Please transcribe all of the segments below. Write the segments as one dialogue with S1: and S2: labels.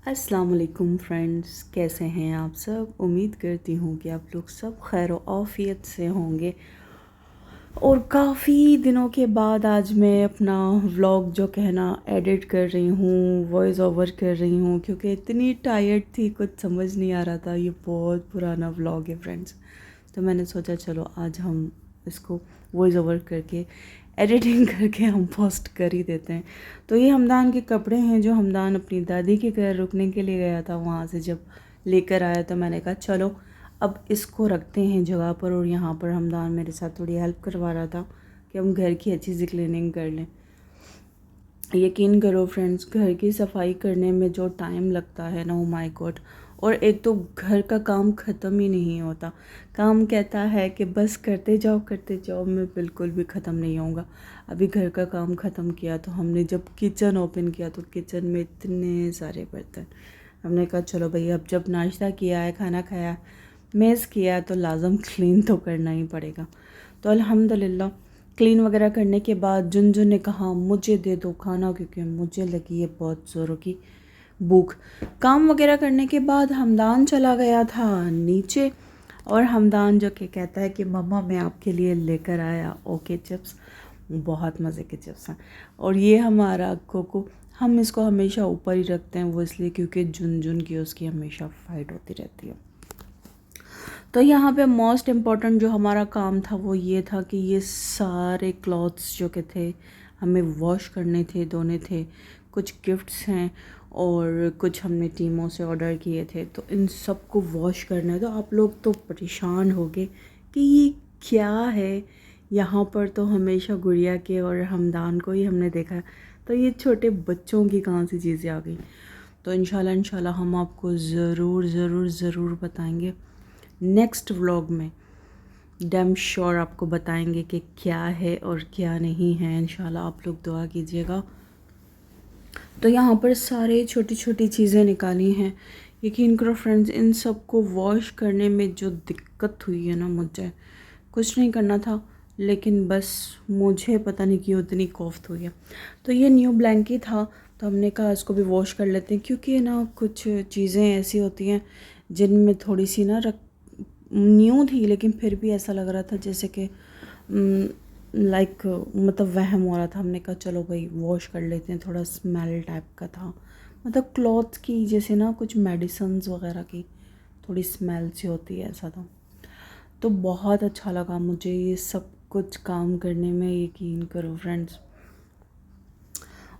S1: अस्सलाम वालेकुम फ्रेंड्स, कैसे हैं आप सब। उम्मीद करती हूँ कि आप लोग सब खैर आफ़ियत से होंगे। और काफ़ी दिनों के बाद आज मैं अपना व्लॉग जो कहना एडिट कर रही हूँ, वॉइस ओवर कर रही हूँ, क्योंकि इतनी टायर्ड थी, कुछ समझ नहीं आ रहा था। ये बहुत पुराना व्लॉग है फ्रेंड्स, तो मैंने सोचा चलो आज हम इसको वॉइस ओवर करके एडिटिंग करके हम पोस्ट कर ही देते हैं। तो ये हमदान के कपड़े हैं जो हमदान अपनी दादी के घर रुकने के लिए गया था, वहाँ से जब लेकर आया तो मैंने कहा चलो अब इसको रखते हैं जगह पर। और यहाँ पर हमदान मेरे साथ थोड़ी हेल्प करवा रहा था कि हम घर की अच्छी सी क्लीनिंग कर लें। यकीन करो फ्रेंड्स, घर की सफाई करने में जो टाइम लगता है ना, ओ माय गॉड। और एक तो घर का काम ख़त्म ही नहीं होता। काम कहता है कि बस करते जाओ, मैं बिल्कुल भी ख़त्म नहीं होऊंगा। अभी घर का काम ख़त्म किया तो हमने जब किचन ओपन किया तो किचन में इतने सारे बर्तन। हमने कहा चलो भाई, अब जब नाश्ता किया है, खाना खाया, मेज़ किया, तो लाजम क्लीन तो करना ही पड़ेगा। तो अल्हम्दुलिल्लाह क्लीन वगैरह करने के बाद जुनजुन ने कहा मुझे दे दो खाना, क्योंकि मुझे लगी है बहुत ज़ोरों की भूख। काम वगैरह करने के बाद हमदान चला गया था नीचे, और हमदान जो कि कहता है कि मम्मा मैं आपके लिए लेकर आया ओके चिप्स। बहुत मज़े के चिप्स हैं। और ये हमारा कोको, हम इसको हमेशा ऊपर ही रखते हैं, वो इसलिए क्योंकि जुनजुन की उसकी हमेशा फाइट होती रहती है। तो यहाँ पे मोस्ट इम्पॉर्टेंट जो हमारा काम था वो ये था कि ये सारे क्लॉथ्स जो के थे हमें वॉश करने थे, धोने थे। कुछ गिफ्ट्स हैं और कुछ हमने टीमों से ऑर्डर किए थे, तो इन सब को वॉश करना है। तो आप लोग तो परेशान होगे कि ये क्या है। यहाँ पर तो हमेशा गुड़िया के और हमदान को ही हमने देखा है, तो ये छोटे बच्चों की कहाँ सी चीज़ें आ गई। तो इंशाल्लाह हम आपको ज़रूर बताएंगे नेक्स्ट व्लॉग में। डैम श्योर आपको बताएंगे कि क्या है और क्या नहीं है। इंशाल्लाह आप लोग दुआ कीजिएगा। तो यहाँ पर सारे छोटी छोटी चीज़ें निकाली हैं। यकीन करो फ्रेंड्स, इन सब को वॉश करने में जो दिक्कत हुई है ना, मुझे कुछ नहीं करना था, लेकिन बस मुझे पता नहीं क्यों इतनी कोफ्त हुई है। तो ये न्यू ब्लैंकेट था, तो हमने कहा इसको भी वॉश कर लेते हैं, क्योंकि ना कुछ चीज़ें ऐसी होती हैं जिनमें थोड़ी सी ना न्यू थी, लेकिन फिर भी ऐसा लग रहा था जैसे कि लाइक मतलब वहम हो रहा था। हमने कहा चलो भाई वॉश कर लेते हैं, थोड़ा स्मेल टाइप का था, मतलब क्लॉथ की जैसे ना कुछ मेडिसिन्स वगैरह की थोड़ी स्मेल सी होती है, ऐसा था। तो बहुत अच्छा लगा मुझे ये सब कुछ काम करने में, यकीन करो फ्रेंड्स।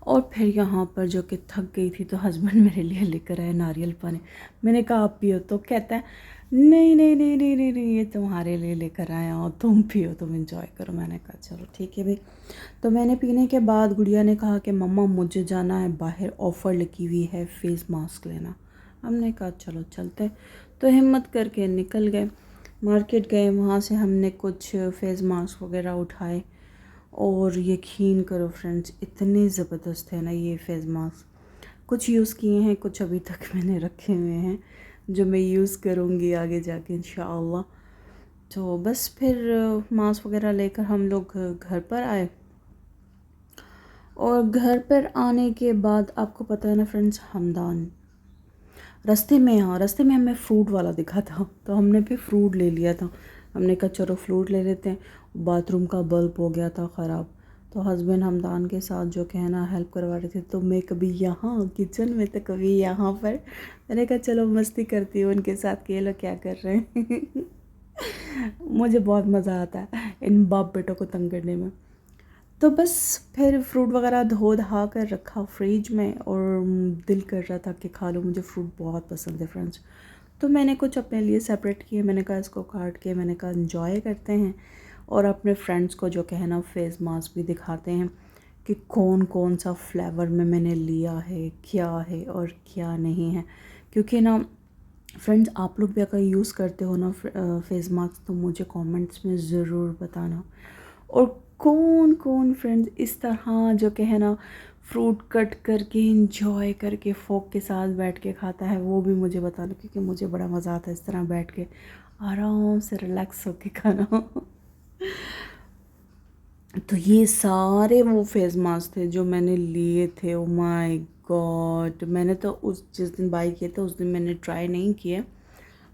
S1: और फिर यहाँ पर जो कि थक गई थी तो हस्बैंड मेरे लिए लेकर आए नारियल पानी। मैंने कहा आप पियो, तो कहता है नहीं, ये तुम्हारे लिए लेकर आया हो, तुम पियो, तुम एंजॉय करो। मैंने कहा चलो ठीक है भाई। तो मैंने पीने के बाद गुड़िया ने कहा कि मम्मा मुझे जाना है बाहर, ऑफ़र लगी हुई है फेस मास्क लेना। हमने कहा चलो चलते। तो हिम्मत करके निकल गए, मार्केट गए, वहाँ से हमने कुछ फेस मास्क वगैरह उठाए। और यकीन करो फ्रेंड्स, इतने ज़बरदस्त है ना ये फेस मास्क। कुछ यूज़ किए हैं, कुछ अभी तक मैंने रखे हुए हैं जो मैं यूज़ करूँगी आगे जाके इंशाअल्लाह। तो बस फिर मास्क वगैरह लेकर हम लोग घर पर आए। और घर पर आने के बाद आपको पता है ना फ्रेंड्स, हमदान रास्ते में हमें फ्रूट वाला दिखा था, तो हमने फिर फ्रूट ले लिया था। हमने कहा चलो फ्रूट ले लेते हैं। बाथरूम का बल्ब हो गया था ख़राब, तो हस्बैंड हमदान के साथ जो कहना हेल्प करवा रहे थे, तो मैं कभी यहाँ किचन में तो कभी यहाँ पर। मैंने कहा चलो मस्ती करती हूँ उनके साथ कि ये लोग क्या कर रहे हैं। मुझे बहुत मज़ा आता है इन बाप बेटों को तंग करने में। तो बस फिर फ्रूट वगैरह धो धा कर रखा फ्रिज में, और दिल कर रहा था कि खा लो, मुझे फ्रूट बहुत पसंद है फ्रेंड्स। तो मैंने कुछ अपने लिए सेपरेट किए, मैंने कहा इसको काट के मैंने कहा इंजॉय करते हैं, और अपने फ्रेंड्स को जो कहना फेस मास्क भी दिखाते हैं कि कौन कौन सा फ्लेवर में मैंने लिया है, क्या है और क्या नहीं है। क्योंकि ना फ्रेंड्स, आप लोग भी अगर यूज़ करते हो ना फेस मास्क, तो मुझे कमेंट्स में ज़रूर बताना। और कौन कौन फ्रेंड्स इस तरह जो कि है ना फ्रूट कट करके इंजॉय करके फोक के साथ बैठ के खाता है, वो भी मुझे बता लो, क्योंकि मुझे बड़ा मज़ा आता है इस तरह बैठ के आराम से रिलैक्स होके खाना। तो ये सारे वो फेस मास्क थे जो मैंने लिए थे। ओ माय गॉड, मैंने तो उस जिस दिन बाई किए थे उस दिन मैंने ट्राई नहीं किए।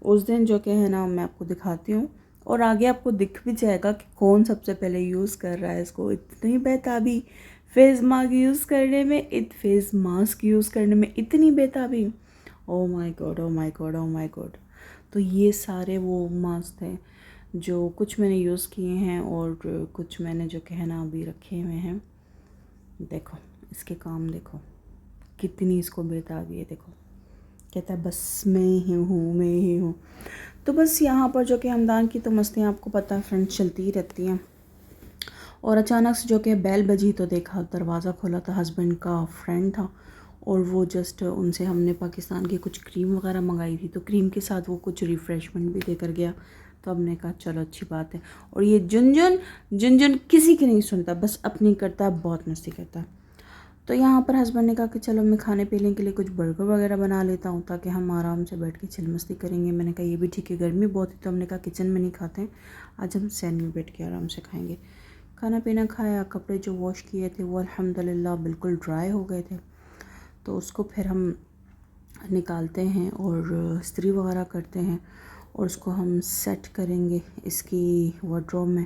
S1: उस दिन जो कि है ना मैं आपको दिखाती हूँ और आगे आपको दिख भी जाएगा कि कौन सबसे पहले यूज़ कर रहा है इसको। इतनी बेताबी फेस मास्क यूज़ करने में, फेस मास्क यूज़ करने में इतनी बेताबी। Oh my God, oh my God, oh my God. तो ये सारे वो मास्क थे जो कुछ मैंने यूज़ किए हैं और कुछ मैंने जो कि है ना अभी रखे हुए हैं। देखो इसके काम, देखो कितनी इसको बेताबी है। देखो कहता है बस मैं ही हूँ, मैं ही हूँ। तो बस यहाँ पर जो कि हमदान की तो मस्तियाँ आपको पता है फ्रेंड्स चलती ही रहती हैं। और अचानक से जो कि बेल बजी तो देखा, दरवाज़ा खोला तो हस्बैंड का फ्रेंड था और वो जस्ट उनसे हमने पाकिस्तान की कुछ क्रीम वगैरह मंगाई थी, तो क्रीम के साथ वो कुछ रिफ़्रेशमेंट भी देकर गया। तो हमने कहा चलो अच्छी बात है। और ये झुनझुन झुनझुन किसी की नहीं सुनता, बस अपनी करता है, बहुत मस्ती करता है। तो यहाँ पर हस्बैंड ने कहा कि चलो मैं खाने पीने के लिए कुछ बर्गर वगैरह बना लेता हूँ ताकि हम आराम से बैठ के चिल मस्ती करेंगे। मैंने कहा ये भी ठीक है, गर्मी बहुत थी तो हमने कहा किचन में नहीं खाते हैं, आज हम सैन में बैठ के आराम से खाएंगे। खाना पीना खाया, कपड़े जो वॉश किए थे वो अल्हम्दुलिल्लाह बिल्कुल ड्राई हो गए थे। तो उसको फिर हम निकालते हैं और इस्त्री वगैरह करते हैं और उसको हम सेट करेंगे इसकी वार्डरोब में,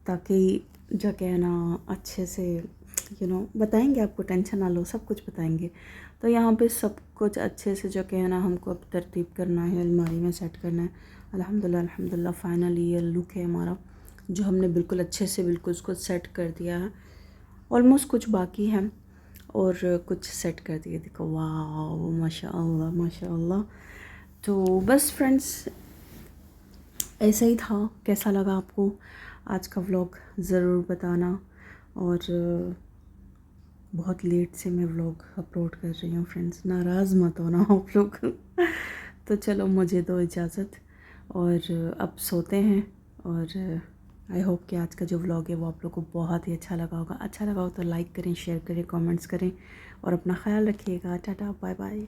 S1: ताकि जो क्या है ना अच्छे से बताएंगे आपको, टेंशन ना लो, सब कुछ बताएंगे। तो यहाँ पे सब कुछ अच्छे से जो क्या है ना हमको अब तरतीब करना है, अलमारी में सेट करना है। अल्हम्दुलिल्लाह अल्हम्दुलिल्लाह फाइनली ये लुक है हमारा, जो हमने बिल्कुल अच्छे से बिल्कुल उसको सेट कर दिया है। ऑलमोस्ट कुछ बाकी है और कुछ सेट कर दिया। देखो वाह माशाअल्लाह माशाअल्लाह। तो बस फ्रेंड्स ऐसा ही था। कैसा लगा आपको आज का व्लॉग ज़रूर बताना। और बहुत लेट से मैं व्लॉग अपलोड कर रही हूँ फ्रेंड्स, नाराज़ मत होना आप लोग। तो चलो मुझे दो इजाज़त और अब सोते हैं। और आई होप कि आज का जो व्लॉग है वो आप लोग को बहुत ही अच्छा लगा होगा। अच्छा लगा हो तो लाइक करें, शेयर करें, कमेंट्स करें और अपना ख्याल रखिएगा। Tata bye bye.